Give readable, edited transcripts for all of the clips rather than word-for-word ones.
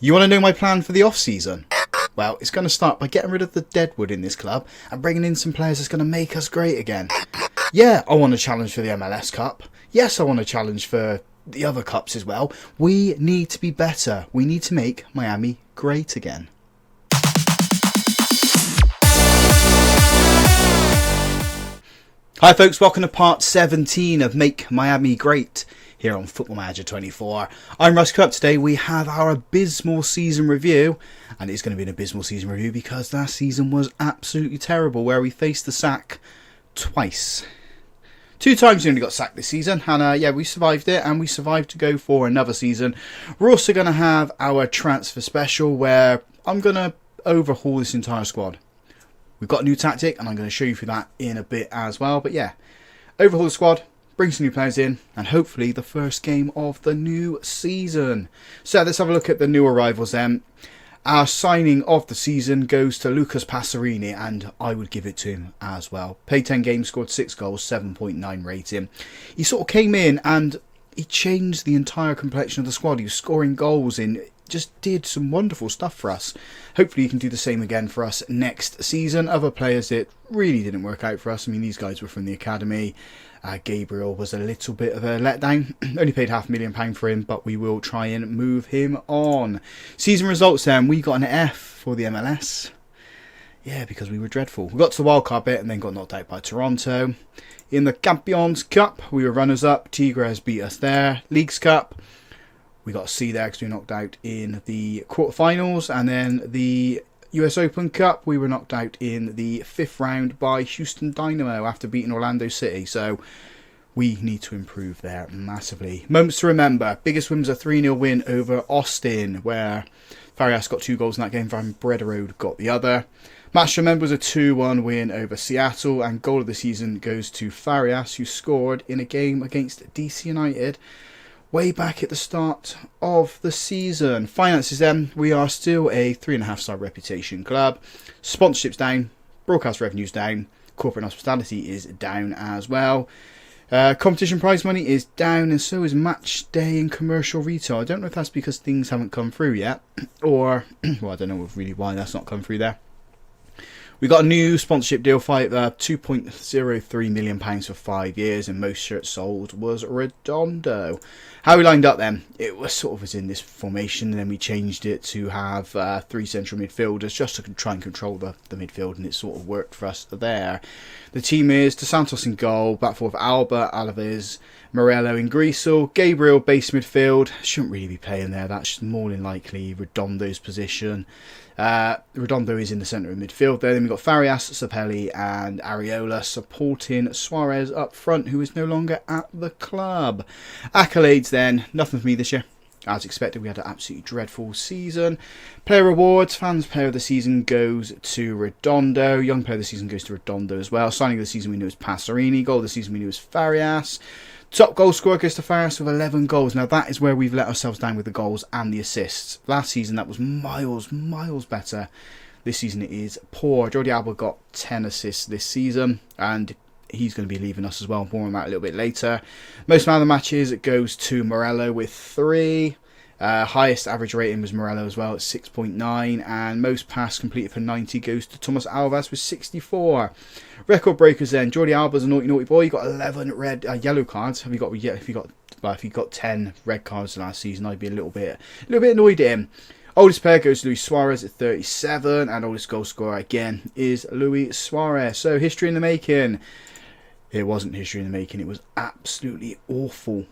You want to know my plan for the off-season? Well, it's going to start by getting rid of the deadwood in this club and bringing in some players that's going to make us great again. Yeah, I want to challenge for the MLS Cup. Yes, I want to challenge for the other cups as well. We need to be better. We need to make Miami great again. Hi folks, welcome to part 17 of Make Miami Great here on Football Manager 24. I'm Russ. Today we have our abysmal season review, and it's going to be an abysmal season review because last season was absolutely terrible, where we faced the sack twice. 2 times we only got sacked this season, and yeah, we survived it, and we survived to go for another season. We're also going to have our transfer special, where I'm going to overhaul this entire squad. We've got a new tactic, and I'm going to show you through that in a bit as well. But yeah, overhaul the squad, bring some new players in, and hopefully the first game of the new season. So let's have a look at the new arrivals then. Our signing of the season goes to Lucas Pasarini, and I would give it to him as well. Played 10 games, scored 6 goals, 7.9 rating. He sort of came in and he changed the entire complexion of the squad. He was scoring goals in, just did some wonderful stuff for us. Hopefully he can do the same again for us next season. Other players, it really didn't work out for us. I mean, these guys were from the academy. Gabriel was a little bit of a letdown. Only paid £500,000 for him, but we will try and move him on. Season results then, we got an F for the MLS. Yeah, because we were dreadful. We got to the wildcard bit and then got knocked out by Toronto. In the Campeons Cup, we were runners-up. Tigres beat us there. Leagues Cup, we got a C there because we were knocked out in the quarterfinals. And then the US Open Cup, we were knocked out in the 5th round by Houston Dynamo after beating Orlando City. So we need to improve there massively. Moments to remember. Biggest win was a 3-0 win over Austin, where Farias got 2 goals in that game. Van Brederode got the other. Match to remember was a 2-1 win over Seattle, and goal of the season goes to Farias, who scored in a game against DC United way back at the start of the season. Finances then, we are still a 3.5-star reputation club. Sponsorships down, broadcast revenues down, corporate hospitality is down as well. Competition prize money is down, and so is match day and commercial retail. I don't know if that's because things haven't come through yet, or, well, I don't know really why that's not come through there. We got a new sponsorship deal, £2.03 million for 5 years, and most shirts sold was Redondo. How we lined up then? It was sort of in this formation, and then we changed it to have 3 central midfielders just to try and control the midfield, and it sort of worked for us there. The team is Dos Santos in goal, back four of Alba, Alaves, Morello in Grisel, Gabriel base midfield. Shouldn't really be playing there, that's more than likely Redondo's position. Redondo is in the centre of midfield there. Then we've got Farias, Sapelli and Areola supporting Suarez up front, who is no longer at the club. Accolades then, nothing for me this year. As expected, we had an absolutely dreadful season. Player rewards, fans player of the season goes to Redondo. Young player of the season goes to Redondo as well. Signing of the season we knew was Pasarini. Goal of the season we knew was Farias. Top goal scorer goes to Farias with 11 goals. Now that is where we've let ourselves down with the goals and the assists. Last season that was miles better. This season it is poor. Jordi Alba got 10 assists this season, and he's going to be leaving us as well. More on that a little bit later. Most man of the matches, it goes to Morello with 3. Highest average rating was Morello as well at 6.9, and most pass completed for 90 goes to Thomas Alves with 64. Record breakers then. Jordi Alba's a naughty boy. He got 11 yellow cards. If you got 10 red cards last season, I'd be a little bit annoyed at him. Oldest player goes to Luis Suarez at 37, and oldest goal scorer again is Luis Suarez. So history in the making. It wasn't history in the making. It was absolutely awful,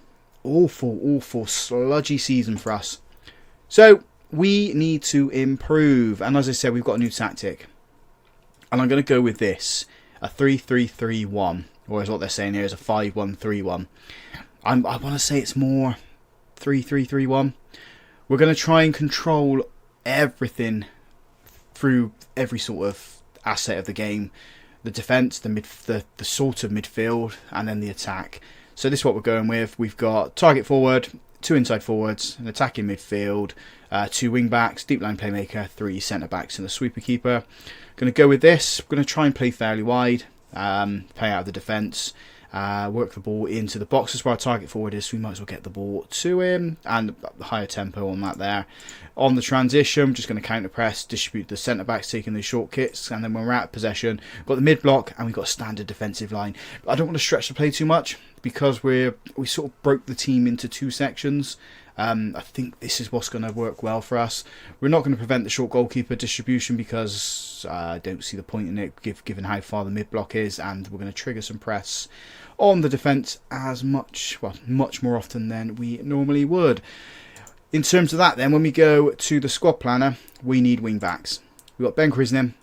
sludgy season for us. So we need to improve, and as I said, we've got a new tactic, and I'm going to go with this: a 3-3-3-1, or as what they're saying here is a 5-1-3-1. I want to say it's more 3-3-3-1. We're going to try and control everything through every sort of asset of the game: the defence, the sort of midfield, and then the attack. So this is what we're going with. We've got target forward, 2 inside forwards, an attacking midfield, 2 wing backs, deep line playmaker, 3 centre backs, and a sweeper keeper. Going to go with this. We're going to try and play fairly wide, play out of the defence, work the ball into the boxes where our target forward is, so we might as well get the ball to him, and the higher tempo on that there. On the transition, I'm just going to counter press, distribute the centre backs, taking the short kicks, and then when we're out of possession, we've got the mid block, and we've got a standard defensive line. But I don't want to stretch the play too much, because we sort of broke the team into two sections. I think this is what's going to work well for us. We're not going to prevent the short goalkeeper distribution because I don't see the point in it given how far the mid block is, and we're going to trigger some press on the defence much more often than we normally would. In terms of that then, when we go to the squad planner, we need wing backs. We've got Ben Krisnim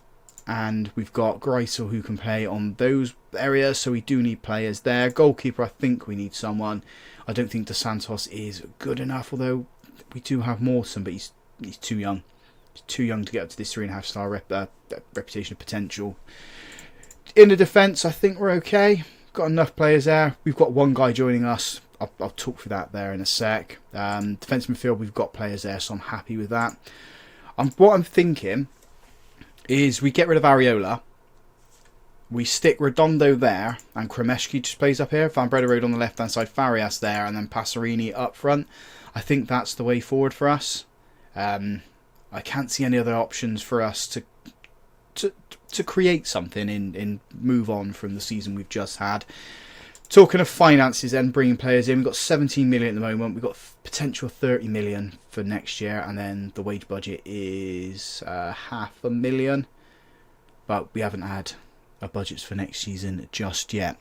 and we've got Greisel who can play on those areas, so we do need players there. Goalkeeper, I think we need someone. I don't think Dos Santos is good enough, although we do have Morton, but he's too young. He's too young to get up to this 3.5-star reputation of potential. In the defence, I think we're okay. Got enough players there. We've got one guy joining us. I'll talk through that there in a sec. Defence midfield, we've got players there, so I'm happy with that. What I'm thinking is we get rid of Areola. We stick Redondo there, and Kremeshki just plays up here. Van Brederode on the left-hand side, Farias there, and then Passerini up front. I think that's the way forward for us. I can't see any other options for us to create something and move on from the season we've just had. Talking of finances then, bringing players in, we've got 17 million at the moment. We've got potential 30 million for next year, and then the wage budget is 500,000. But we haven't had our budgets for next season just yet.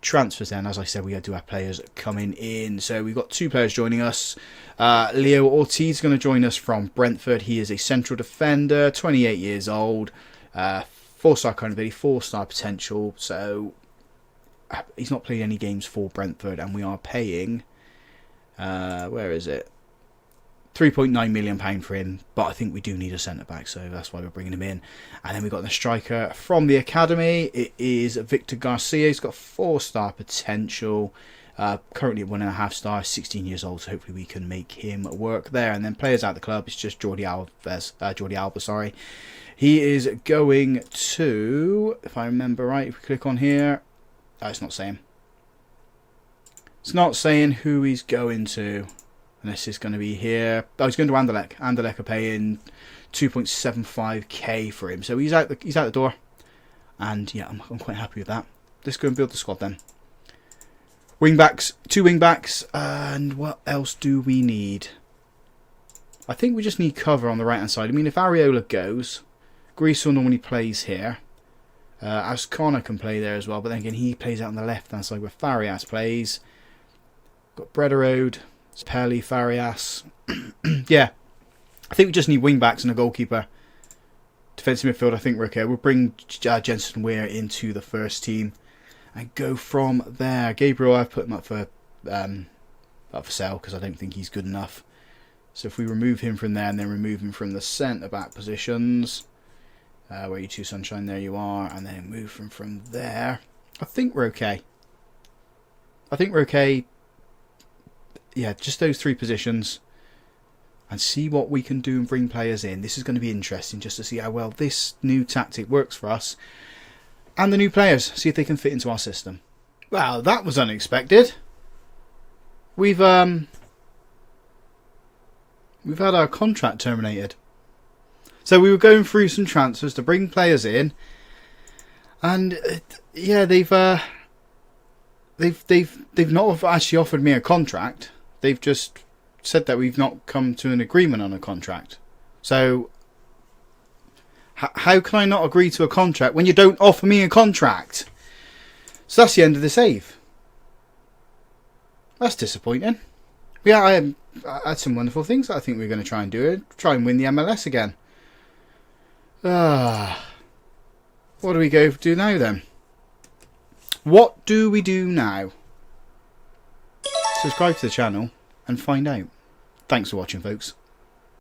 Transfers then, as I said, we do have players coming in. So we've got two players joining us. Leo Ortiz is going to join us from Brentford. He is a central defender, 28 years old, 4-star kind of ability, 4-star potential. So he's not played any games for Brentford, and we are paying, where is it? £3.9 million for him, but I think we do need a centre-back, so that's why we're bringing him in. And then we've got the striker from the academy. It is Victor Garcia. He's got 4-star potential, currently at 1.5-star, 16 years old, so hopefully we can make him work there. And then players out the club, it's just Jordi Alba. He is going to, if I remember right, if we click on here, it's not saying. It's not saying who he's going to. Unless it's going to be here. Oh, he's going to Anderlecht. Anderlecht are paying 2.75k for him. So he's out the door. And yeah, I'm quite happy with that. Let's go and build the squad then. Wingbacks, 2 wingbacks. And what else do we need? I think we just need cover on the right hand side. I mean, if Areola goes, Greasel normally plays here. Ascona can play there as well. But then again, he plays out on the left hand side where Farias plays. Got Brederode. Pelly, Farias. Yeah, I think we just need wing backs and a goalkeeper. Defensive midfield, I think we're okay. We'll bring Jensen Weir into the first team and go from there. Gabriel, I've put him up for sale because I don't think he's good enough. So if we remove him from there and then remove him from the centre back positions, where you two sunshine, there you are, and then move from there, I think we're okay. Yeah, just those 3 positions, and see what we can do and bring players in. This is going to be interesting just to see how well this new tactic works for us and the new players. See if they can fit into our system. Well, that was unexpected. We've had our contract terminated. So we were going through some transfers to bring players in, and yeah, they've not actually offered me a contract. They've just said that we've not come to an agreement on a contract. So how can I not agree to a contract when you don't offer me a contract? So that's the end of the save. That's disappointing. Yeah, I had some wonderful things that I think we're going to try and do. Try and win the MLS again. What do we go do now then? What do we do now? Subscribe to the channel and find out. Thanks for watching, folks.